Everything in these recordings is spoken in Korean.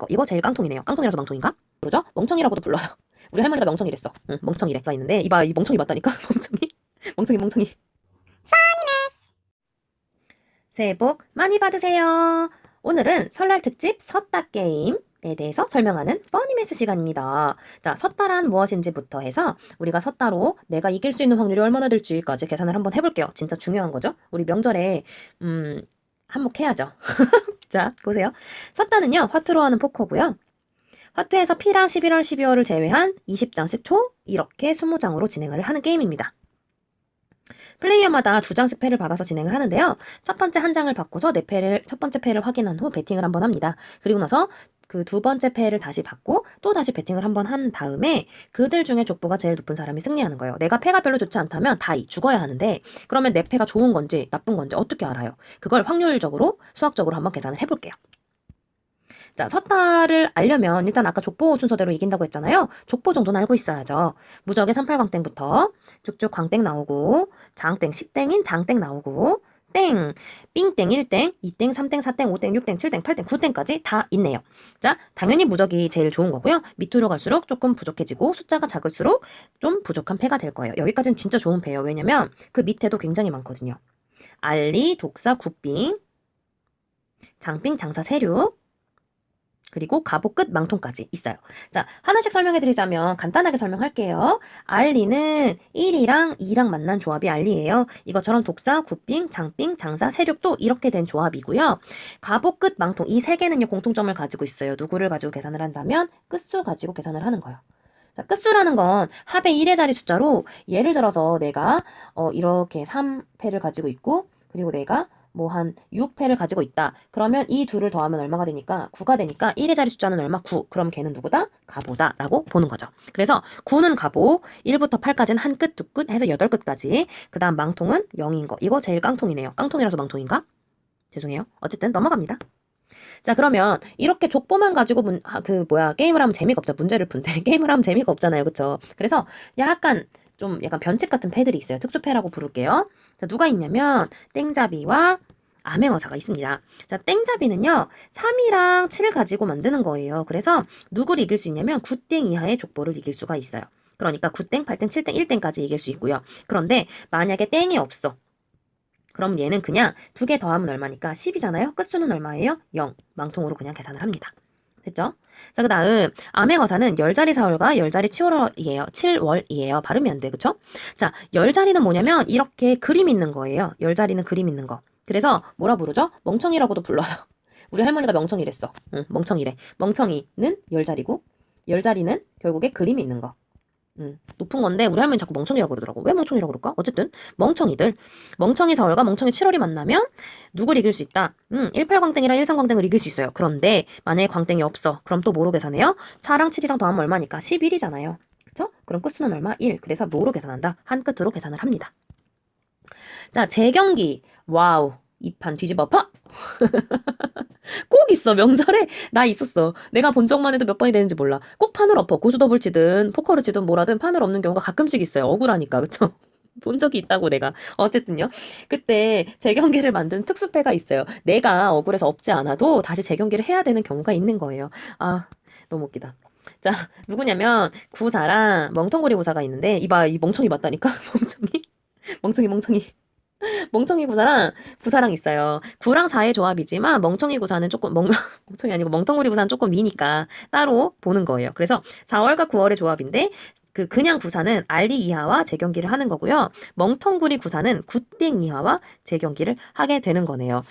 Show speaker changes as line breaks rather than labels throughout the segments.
거. 이거 제일 깡통이네요. 깡통이라서 망통인가? 그러죠? 멍청이라고도 불러요. 우리 할머니가 명청이랬어. 응, 멍청이래가 있는데 이봐, 이 멍청이 맞다니까. 멍청이. 새해 복 많이 받으세요. 오늘은 설날 특집 섰다 게임에 대해서 설명하는 퍼니메스 시간입니다. 자, 섰다란 무엇인지부터 해서 우리가 섰다로 내가 이길 수 있는 확률이 얼마나 될지까지 계산을 한번 해볼게요. 진짜 중요한 거죠. 우리 명절에 한몫해야죠. 자, 보세요. 섰다는요, 화투로 하는 포커고요. 화투에서 P랑 11월, 12월을 제외한 20장씩 총 이렇게 20장으로 진행을 하는 게임입니다. 플레이어마다 2장씩 패를 받아서 진행을 하는데요. 첫 번째 한 장을 받고서 첫 번째 패를 확인한 후 배팅을 한번 합니다. 그리고 나서 그 두 번째 패를 다시 받고 또 다시 배팅을 한번 한 다음에 그들 중에 족보가 제일 높은 사람이 승리하는 거예요. 내가 패가 별로 좋지 않다면 다이 죽어야 하는데, 그러면 내 패가 좋은 건지 나쁜 건지 어떻게 알아요? 그걸 확률적으로 수학적으로 한번 계산을 해볼게요. 자, 섰다를 알려면 일단 아까 족보 순서대로 이긴다고 했잖아요. 족보 정도는 알고 있어야죠. 무적의 38광땡부터 쭉쭉 광땡 나오고, 장땡 10땡인 장땡 나오고, 땡, 삥땡 1땡, 2땡, 3땡, 4땡, 5땡, 6땡, 7땡, 8땡, 9땡까지 다 있네요. 자, 당연히 무적이 제일 좋은 거고요. 밑으로 갈수록 조금 부족해지고 숫자가 작을수록 좀 부족한 패가 될 거예요. 여기까지는 진짜 좋은 패예요. 왜냐면 그 밑에도 굉장히 많거든요. 알리, 독사, 굿빙, 장빙, 장사, 세륙, 그리고 갑오 끝 망통까지 있어요. 자, 하나씩 설명해드리자면 간단하게 설명할게요. 알리는 1이랑 2랑 만난 조합이 알리예요. 이것처럼 독사, 굿빙, 장빙, 장사, 세력도 이렇게 된 조합이고요. 갑오 끝 망통, 이 세 개는요 공통점을 가지고 있어요. 누구를 가지고 계산을 한다면 끝수 가지고 계산을 하는 거예요. 자, 끝수라는 건 합의 1의 자리 숫자로, 예를 들어서 내가 이렇게 3패를 가지고 있고, 그리고 내가 뭐 한 6패를 가지고 있다. 그러면 이 둘을 더하면 얼마가 되니까 9가 되니까 1의 자리 숫자는 얼마? 9. 그럼 걔는 누구다? 가보다 라고 보는 거죠. 그래서 9는 가보, 1부터 8까지는 한 끝, 두 끝 해서 8끝까지. 그 다음 망통은 0인 거. 이거 제일 깡통이네요. 깡통이라서 망통인가? 죄송해요. 어쨌든 넘어갑니다. 자, 그러면 이렇게 족보만 가지고 게임을 하면 재미가 없죠. 문제를 푼데 게임을 하면 재미가 없잖아요. 그쵸? 그래서 약간 변칙 같은 패들이 있어요. 특수패라고 부를게요. 자, 누가 있냐면 땡잡이와 암행어사가 있습니다. 자, 땡잡이는요 3이랑 7을 가지고 만드는 거예요. 그래서 누구를 이길 수 있냐면 9땡 이하의 족보를 이길 수가 있어요. 그러니까 9땡, 8땡, 7땡, 1땡까지 이길 수 있고요. 그런데 만약에 땡이 없어, 그럼 얘는 그냥 2개 더하면 얼마니까 10이잖아요. 끝수는 얼마예요? 0. 망통으로 그냥 계산을 합니다. 됐죠? 자, 그 다음 암행어사는 10자리 4월과 10자리 7월이에요. 발음이 안 돼. 그쵸? 자, 10자리는 뭐냐면 이렇게 그림 있는 거예요. 10자리는 그림 있는 거. 그래서 뭐라 부르죠? 멍청이라고도 불러요. 우리 할머니가 명청이랬어. 응, 멍청이래. 멍청이는 10자리고 10자리는 결국에 그림이 있는 거. 높은 건데 우리 할머니 자꾸 멍청이라고 그러더라고. 왜 멍청이라고 그럴까? 어쨌든 멍청이 4월과 멍청이 7월이 만나면 누굴 이길 수 있다? 18광땡이랑 13광땡을 이길 수 있어요. 그런데 만약에 광땡이 없어. 그럼 또 뭐로 계산해요? 4랑 7이랑 더하면 얼마니까? 11이잖아요. 그쵸? 그럼 끝수는 얼마? 1. 그래서 뭐로 계산한다? 한 끝으로 계산을 합니다. 자, 재경기. 와우. 이 판 뒤집어 엎어! 꼭 있어. 명절에 나 있었어. 내가 본 적만 해도 몇 번이 되는지 몰라. 꼭 판을 엎어. 고수더블 치든 포커를 치든 뭐라든 판을 엎는 경우가 가끔씩 있어요. 억울하니까. 그쵸? 본 적이 있다고 내가. 어쨌든요. 그때 재경기를 만든 특수패가 있어요. 내가 억울해서 엎지 않아도 다시 재경기를 해야 되는 경우가 있는 거예요. 아, 너무 웃기다. 자, 누구냐면 구사랑 멍텅구리 구사가 있는데, 이봐, 이 멍청이 맞다니까? 멍청이. 멍청이 구사랑 있어요. 9랑 4의 조합이지만 멍청이 구사는 조금 멍청이 아니고 멍텅구리 구사는 조금 미니까 따로 보는 거예요. 그래서 4월과 9월의 조합인데 그냥 구사는 알리 이하와 재경기를 하는 거고요. 멍텅구리 구사는 굿땡 이하와 재경기를 하게 되는 거네요.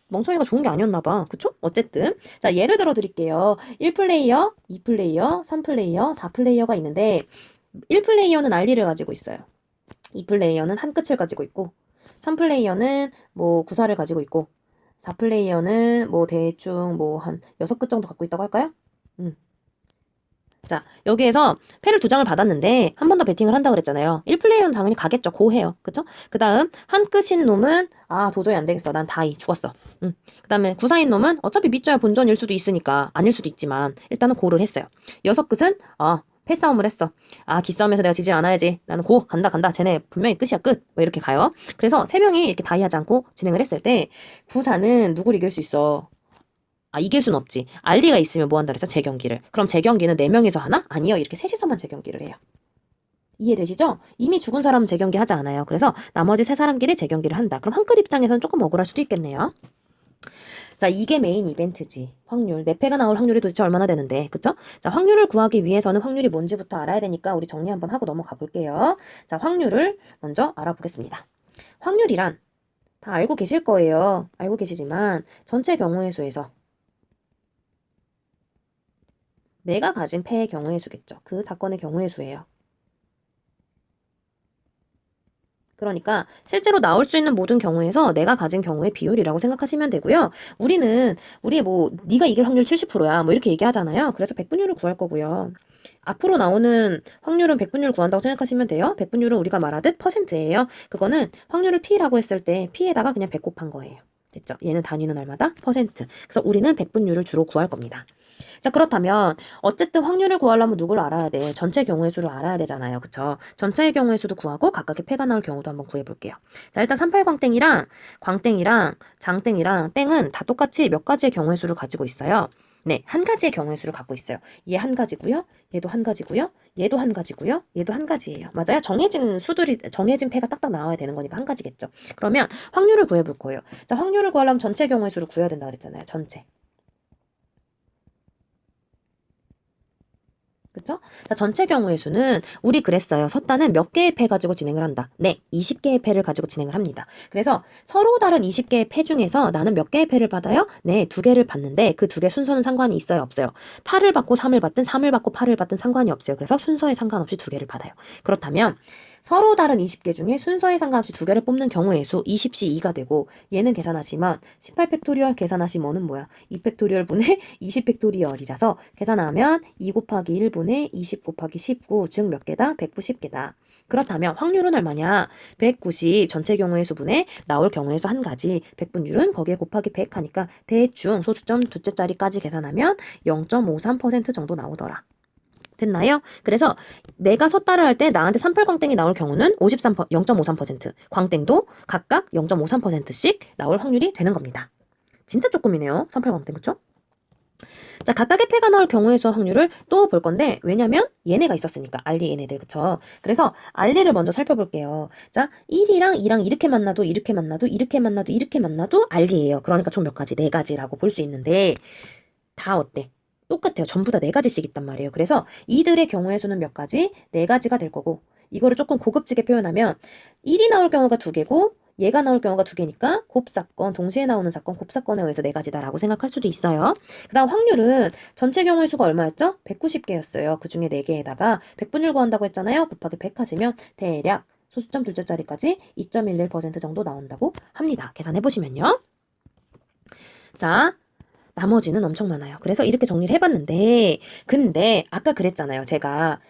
멍청이가 좋은 게 아니었나 봐. 그쵸? 어쨌든 자, 예를 들어 드릴게요. 1플레이어, 2플레이어, 3플레이어, 4플레이어가 있는데 1플레이어는 알리를 가지고 있어요. 2플레이어는 한 끝을 가지고 있고 3플레이어는 뭐 구사를 가지고 있고 4플레이어는 뭐 대충 뭐 한 6끝 정도 갖고 있다고 할까요? 자, 여기에서 패를 2장을 받았는데 한 번 더 배팅을 한다고 그랬잖아요. 1플레이어는 당연히 가겠죠. 고해요. 그쵸? 그 다음 한 끝인 놈은 도저히 안 되겠어. 난 다이 죽었어. 그 다음에 구사인 놈은 어차피 밑져야 본전일 수도 있으니까 아닐 수도 있지만 일단은 고를 했어요. 6끝은 패싸움을 했어. 기싸움에서 내가 지지 않아야지. 나는 간다. 쟤네 분명히 끝이야, 끝. 뭐 이렇게 가요. 그래서 3명이 이렇게 다이하지 않고 진행을 했을 때 구사는 누굴 이길 수 있어? 아, 이계수는 없지. 알리가 있으면 뭐 한다 그래서 재경기를. 그럼 재경기는 4명이서 하나? 아니요. 이렇게 셋이서만 재경기를 해요. 이해되시죠? 이미 죽은 사람은 재경기 하지 않아요. 그래서 나머지 3사람끼리 재경기를 한다. 그럼 한 끗 입장에서는 조금 억울할 수도 있겠네요. 자, 이게 메인 이벤트지. 확률. 내 패가 나올 확률이 도대체 얼마나 되는데. 그쵸? 자, 확률을 구하기 위해서는 확률이 뭔지부터 알아야 되니까 우리 정리 한번 하고 넘어가 볼게요. 자, 확률을 먼저 알아보겠습니다. 확률이란 다 알고 계실 거예요. 알고 계시지만 전체 경우의 수에서 내가 가진 패의 경우의 수겠죠. 그 사건의 경우의 수예요. 그러니까 실제로 나올 수 있는 모든 경우에서 내가 가진 경우의 비율이라고 생각하시면 되고요. 우리 뭐 네가 이길 확률 70%야. 뭐 이렇게 얘기하잖아요. 그래서 백분율을 구할 거고요. 앞으로 나오는 확률은 백분율 구한다고 생각하시면 돼요. 백분율은 우리가 말하듯 퍼센트예요. 그거는 확률을 P라고 했을 때 P에다가 그냥 100 곱한 거예요. 됐죠? 얘는 단위는 얼마다? 퍼센트. 그래서 우리는 백분율을 주로 구할 겁니다. 자, 그렇다면 어쨌든 확률을 구하려면 누구를 알아야 돼? 전체 경우의 수를 알아야 되잖아요. 그쵸? 전체의 경우의 수도 구하고 각각의 패가 나올 경우도 한번 구해볼게요. 자, 일단 38광땡이랑 광땡이랑 장땡이랑 땡은 다 똑같이 몇 가지의 경우의 수를 가지고 있어요. 네, 한 가지의 경우의 수를 갖고 있어요. 얘 한 가지고요. 얘도 한 가지고요. 얘도 한 가지고요. 얘도 한 가지예요. 맞아요? 정해진 패가 딱딱 나와야 되는 거니까 한 가지겠죠. 그러면 확률을 구해볼 거예요. 자, 확률을 구하려면 전체 경우의 수를 구해야 된다 그랬잖아요. 전체. 그쵸? 자, 전체 경우의 수는 우리 그랬어요. 섰다는 몇 개의 패 가지고 진행을 한다. 네, 20개의 패를 가지고 진행을 합니다. 그래서 서로 다른 20개의 패 중에서 나는 몇 개의 패를 받아요? 네, 2개를 받는데 그 2개 순서는 상관이 있어요, 없어요? 8을 받고 3을 받든 3을 받고 8을 받든 상관이 없어요. 그래서 순서에 상관없이 2개를 받아요. 그렇다면 서로 다른 20개 중에 순서에 상관없이 2개를 뽑는 경우의 수 20시 2가 되고 얘는 계산하시면 18팩토리얼 계산하시면은 뭐야? 2팩토리얼 분의 20팩토리얼이라서 계산하면 2 곱하기 1분의 20 곱하기 19, 즉 몇 개다? 190개다. 그렇다면 확률은 얼마냐? 190 전체 경우의 수분에 나올 경우의 수 한 가지 100분율은 거기에 곱하기 100 하니까 대충 소수점 두째 자리까지 계산하면 0.53% 정도 나오더라. 됐나요? 그래서 내가 섰다를 할 때 나한테 38광땡이 나올 경우는 0.53%, 광땡도 각각 0.53%씩 나올 확률이 되는 겁니다. 진짜 조금이네요. 38광땡, 그쵸? 자, 각각의 패가 나올 경우의 수 확률을 또 볼 건데, 왜냐면 얘네가 있었으니까, 알리 얘네들, 그쵸? 그래서 알리를 먼저 살펴볼게요. 자, 1이랑 2랑 이렇게 만나도, 이렇게 만나도, 이렇게 만나도, 이렇게 만나도 알리예요. 그러니까 총 몇 가지? 4가지라고 볼 수 있는데, 다 어때? 똑같아요. 전부 다 4가지씩 있단 말이에요. 그래서 이들의 경우의 수는 몇 가지? 4가지가 될 거고, 이거를 조금 고급지게 표현하면 1이 나올 경우가 2개고 얘가 나올 경우가 2개니까 곱사건, 동시에 나오는 사건, 곱사건에 의해서 4가지다라고 생각할 수도 있어요. 그 다음 확률은 전체 경우의 수가 얼마였죠? 190개였어요. 그 중에 4개에다가 100분율 구한다고 했잖아요. 곱하기 100 하시면 대략 소수점 둘째 자리까지 2.11% 정도 나온다고 합니다. 계산해보시면요. 자, 나머지는 엄청 많아요. 그래서 이렇게 정리를 해봤는데, 근데 아까 그랬잖아요. 제가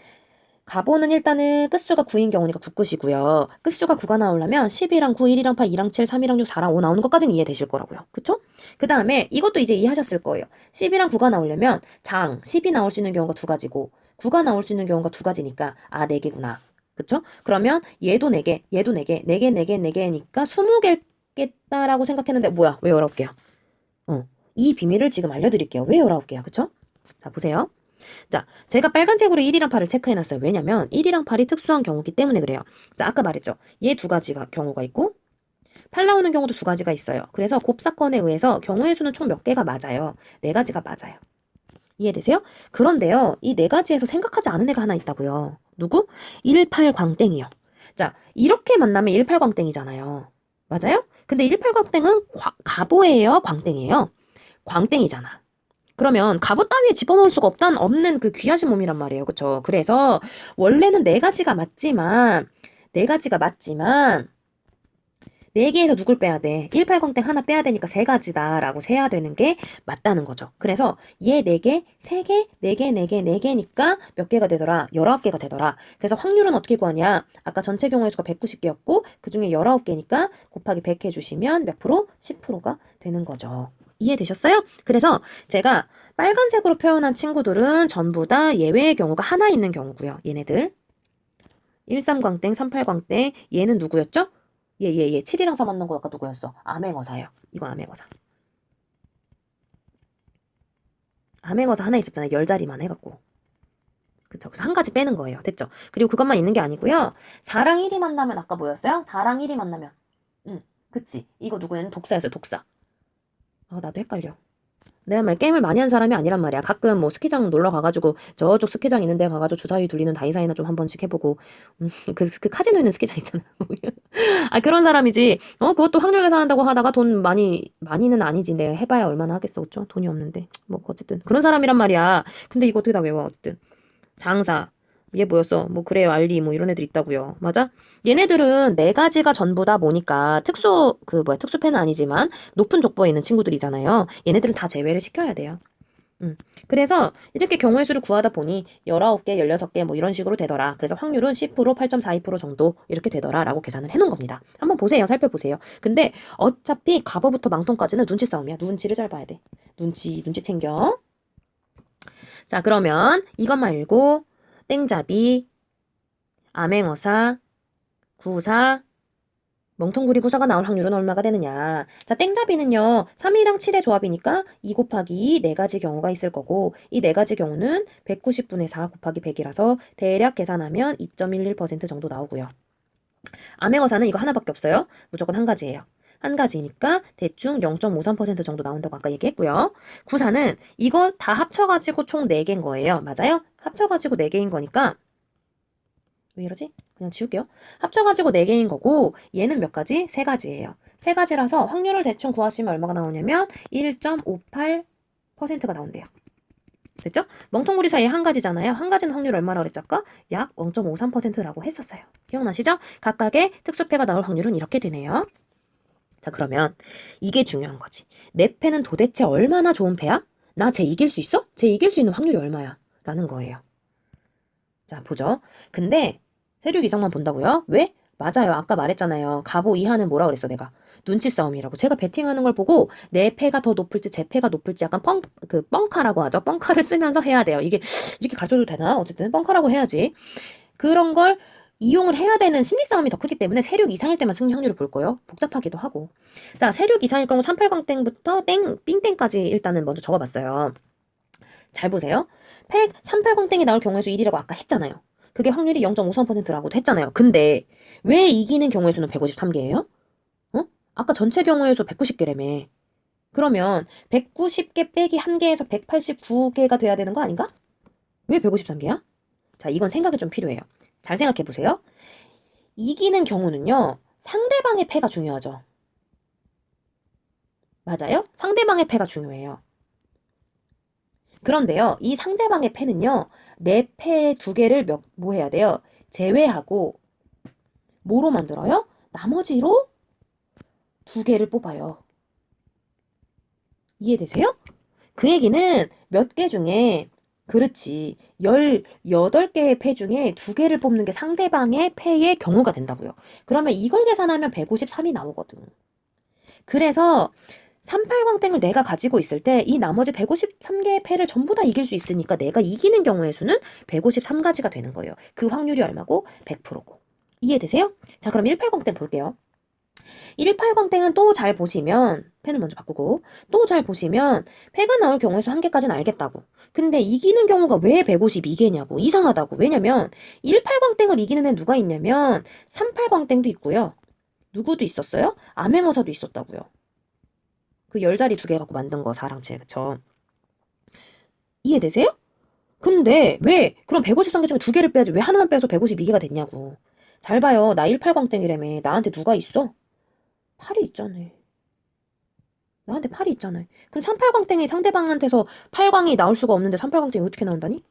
가보는 일단은 끝수가 9인 경우니까 9끝이고요. 끝수가 9가 나오려면 10이랑 9, 1이랑 8, 2랑 7, 3이랑 6, 4랑 5 나오는 것까지는 이해되실 거라고요. 그쵸? 그 다음에 이것도 이제 이해하셨을 거예요. 10이랑 9가 나오려면 10이 나올 수 있는 경우가 2가지고 9가 나올 수 있는 경우가 2가지니까 4개구나. 그쵸? 그러면 얘도 4개, 얘도 4개, 4개, 4개, 4개니까 20개겠다라고 생각했는데 뭐야? 왜 19개야? 이 비밀을 지금 알려드릴게요. 왜 19개야? 그쵸? 자, 보세요. 자, 제가 빨간색으로 1이랑 8을 체크해놨어요. 왜냐면 1이랑 8이 특수한 경우기 때문에 그래요. 자, 아까 말했죠. 얘 2가지가 경우가 있고 8 나오는 경우도 2가지가 있어요. 그래서 곱사건에 의해서 경우의 수는 총 몇 개가 맞아요. 4가지가 맞아요. 이해되세요? 그런데요. 이 4가지에서 생각하지 않은 애가 하나 있다고요. 누구? 18광땡이요. 자, 이렇게 만나면 18광땡이잖아요. 맞아요? 근데 18광땡은 가보예요? 광땡이에요? 광땡이잖아. 그러면 갑옷 따위에 집어넣을 수가 없는 그 귀하신 몸이란 말이에요. 그쵸? 그래서 원래는 4가지가 맞지만 4개에서 누굴 빼야 돼? 18광땡 하나 빼야 되니까 3가지다라고 세야 되는 게 맞다는 거죠. 그래서 얘 4개, 3개, 4개, 4개, 4개니까 몇 개가 되더라? 19개가 되더라. 그래서 확률은 어떻게 구하냐? 아까 전체 경우의 수가 190개였고 그 중에 19개니까 곱하기 100 해주시면 몇 프로? 10%가 되는 거죠. 이해되셨어요? 그래서 제가 빨간색으로 표현한 친구들은 전부 다 예외의 경우가 하나 있는 경우고요. 얘네들 13광땡, 38광땡 얘는 누구였죠? 얘 7이랑 4 만난 거 아까 누구였어? 암행어사예요. 이건 암행어사. 암행어사 하나 있었잖아요. 열자리만 해갖고. 그쵸. 그래서 한 가지 빼는 거예요. 됐죠? 그리고 그것만 있는 게 아니고요. 4랑 1이 만나면 아까 뭐였어요? 4랑 1이 만나면. 그치. 이거 누구냐면 독사였어요. 독사. 아, 나도 헷갈려. 내가 말 게임을 많이 한 사람이 아니란 말이야. 가끔 뭐 스키장 놀러 가가지고 저쪽 스키장 있는 데 가가지고 주사위 돌리는 다이사이나 좀 한 번씩 해보고 그 카지노 있는 스키장 있잖아. 아 그런 사람이지. 그것도 확률 계산한다고 하다가 돈 많이는 아니지. 내가 해봐야 얼마나 하겠어. 그쵸? 돈이 없는데. 뭐 어쨌든 그런 사람이란 말이야. 근데 이거 어떻게 다 외워. 어쨌든 장사. 얘 뭐였어? 뭐 그래요 알리 뭐 이런 애들 있다고요. 맞아? 얘네들은 네 가지가 전부다 보니까 특수패는 아니지만 높은 족보에 있는 친구들이잖아요. 얘네들은 다 제외를 시켜야 돼요. 그래서 이렇게 경우의 수를 구하다 보니 19개, 16개 뭐 이런 식으로 되더라. 그래서 확률은 10%, 8.42% 정도 이렇게 되더라 라고 계산을 해놓은 겁니다. 한번 보세요. 살펴보세요. 근데 어차피 갑어부터 망통까지는 눈치 싸움이야. 눈치를 잘 봐야 돼. 눈치 챙겨. 자, 그러면 이것 말고 땡잡이, 암행어사, 구사, 멍텅구리 구사가 나올 확률은 얼마가 되느냐. 자, 땡잡이는요. 3이랑 7의 조합이니까 2 곱하기 4가지 경우가 있을 거고 이 4가지 경우는 190분의 4 곱하기 100이라서 대략 계산하면 2.11% 정도 나오고요. 암행어사는 이거 하나밖에 없어요. 무조건 한 가지예요. 한 가지니까 대충 0.53% 정도 나온다고 아까 얘기했고요. 구사는 이거 다 합쳐가지고 총 4개인 거예요. 맞아요? 합쳐가지고 4개인 거니까 왜 이러지? 그냥 지울게요. 합쳐가지고 4개인 거고 얘는 몇 가지? 3가지예요. 3가지라서 확률을 대충 구하시면 얼마가 나오냐면 1.58%가 나온대요. 됐죠? 멍텅구리 사이에 한 가지잖아요. 한 가지는 확률 얼마라고 그랬죠? 아까 약 0.53%라고 했었어요. 기억나시죠? 각각의 특수패가 나올 확률은 이렇게 되네요. 자, 그러면 이게 중요한 거지. 내 패는 도대체 얼마나 좋은 패야? 나 쟤 이길 수 있어? 쟤 이길 수 있는 확률이 얼마야? 라는 거예요. 자, 보죠. 근데 세력 이상만 본다고요? 왜? 맞아요. 아까 말했잖아요. 가보 이하는 뭐라 그랬어, 내가. 눈치 싸움이라고. 제가 베팅하는 걸 보고 내 패가 더 높을지 제 패가 높을지 약간 뻥카라고 하죠. 뻥카를 쓰면서 해야 돼요. 이게 이렇게 가르쳐도 되나? 어쨌든 뻥카라고 해야지. 그런 걸 이용을 해야 되는 심리 싸움이 더 크기 때문에 세력 이상일 때만 승리 확률을 볼 거예요. 복잡하기도 하고. 자, 세력 이상일 경우 38광땡부터 삥땡까지 일단은 먼저 적어봤어요. 잘 보세요. 38광땡이 나올 경우의 수 1이라고 아까 했잖아요. 그게 확률이 0.53%라고도 했잖아요. 근데 왜 이기는 경우의 수는 153개예요? 아까 전체 경우의 수 190개라며. 그러면 190개 빼기 1개에서 189개가 돼야 되는 거 아닌가? 왜 153개야? 자, 이건 생각이 좀 필요해요. 잘 생각해 보세요. 이기는 경우는요. 상대방의 패가 중요하죠. 맞아요? 상대방의 패가 중요해요. 그런데요. 이 상대방의 패는요. 내 패 2개를 뭐 해야 돼요? 제외하고 뭐로 만들어요? 나머지로 2개를 뽑아요. 이해되세요? 그 얘기는 몇 개 중에 그렇지. 18개의 패 중에 2개를 뽑는 게 상대방의 패의 경우가 된다고요. 그러면 이걸 계산하면 153이 나오거든. 그래서 38광땡을 내가 가지고 있을 때 이 나머지 153개의 패를 전부 다 이길 수 있으니까 내가 이기는 경우의 수는 153가지가 되는 거예요. 그 확률이 얼마고? 100%고. 이해되세요? 자, 그럼 18광땡 볼게요. 18광땡은 또 잘 보시면 펜을 먼저 바꾸고 또 잘 보시면 패가 나올 경우의 수 1개까지는 알겠다고. 근데 이기는 경우가 왜 152개냐고. 이상하다고. 왜냐면 18광땡을 이기는 애 누가 있냐면 38광땡도 있고요. 누구도 있었어요? 암행어사도 있었다고요. 그 10자리 2개 갖고 만든 거 4랑 7. 그쵸? 이해되세요? 근데 왜 그럼 153개 중에 2개를 빼야지 왜 하나만 빼서 152개가 됐냐고. 잘 봐요. 나 18광땡이라며. 나한테 누가 있어? 8이 있잖아. 나한테 8이 있잖아. 그럼 38광땡이 상대방한테서 8광이 나올 수가 없는데 38광땡이 어떻게 나온다니?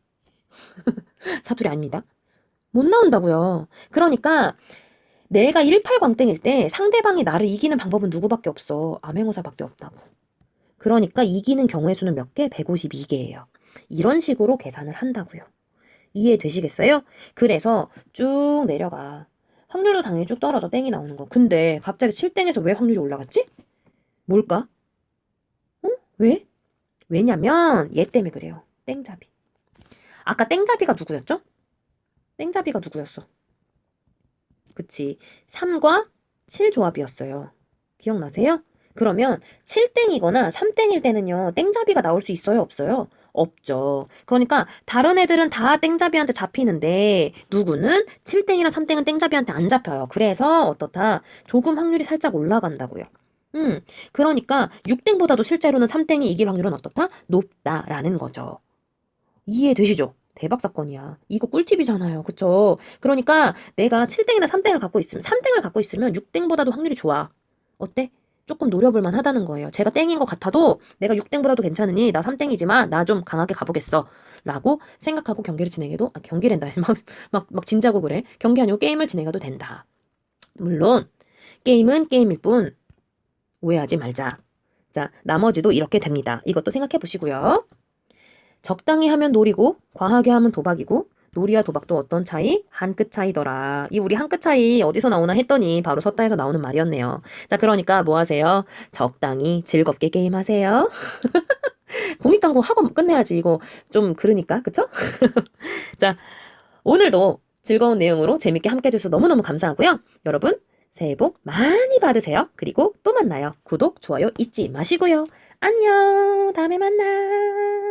사투리 아닙니다. 못 나온다고요. 그러니까 내가 18광땡일 때 상대방이 나를 이기는 방법은 누구밖에 없어. 암행어사밖에 없다고. 그러니까 이기는 경우의 수는 몇 개? 152개예요. 이런 식으로 계산을 한다고요. 이해되시겠어요? 그래서 쭉 내려가. 확률도 당연히 쭉 떨어져 땡이 나오는 거. 근데 갑자기 7땡에서 왜 확률이 올라갔지? 뭘까? 왜? 왜냐면 얘 때문에 그래요. 땡잡이. 아까 땡잡이가 누구였죠? 땡잡이가 누구였어? 그치. 3과 7 조합이었어요. 기억나세요? 그러면 7땡이거나 3땡일 때는요. 땡잡이가 나올 수 있어요? 없어요? 없죠. 그러니까 다른 애들은 다 땡잡이한테 잡히는데 누구는 7땡이랑 3땡은 땡잡이한테 안 잡혀요. 그래서 어떻다? 조금 확률이 살짝 올라간다고요. 그러니까 6땡보다도 실제로는 3땡이 이길 확률은 어떻다? 높다라는 거죠. 이해되시죠? 대박 사건이야. 이거 꿀팁이잖아요. 그쵸? 그러니까 내가 7땡이나 3땡을 갖고 있으면, 3땡을 갖고 있으면 6땡보다도 확률이 좋아. 어때? 조금 노려볼 하다는 거예요. 제가 땡인 것 같아도 내가 6땡보다도 괜찮으니 나 3땡이지만 나 좀 강하게 가보겠어. 라고 생각하고 경기를 진행해도, 경기랜다. 막 진짜고 그래. 경기 아니고 게임을 진행해도 된다. 물론, 게임은 게임일 뿐, 오해하지 말자. 자, 나머지도 이렇게 됩니다. 이것도 생각해 보시고요. 적당히 하면 놀이고, 과하게 하면 도박이고, 놀이와 도박도 어떤 차이? 한 끗 차이더라. 이 우리 한 끗 차이 어디서 나오나 했더니 바로 섰다에서 나오는 말이었네요. 자, 그러니까 뭐 하세요? 적당히 즐겁게 게임하세요. 공익광고 하고 끝내야지. 이거 좀 그러니까, 그쵸? 자, 오늘도 즐거운 내용으로 재밌게 함께 해주셔서 너무너무 감사하고요. 여러분, 새해 복 많이 받으세요. 그리고 또 만나요. 구독, 좋아요 잊지 마시고요. 안녕. 다음에 만나.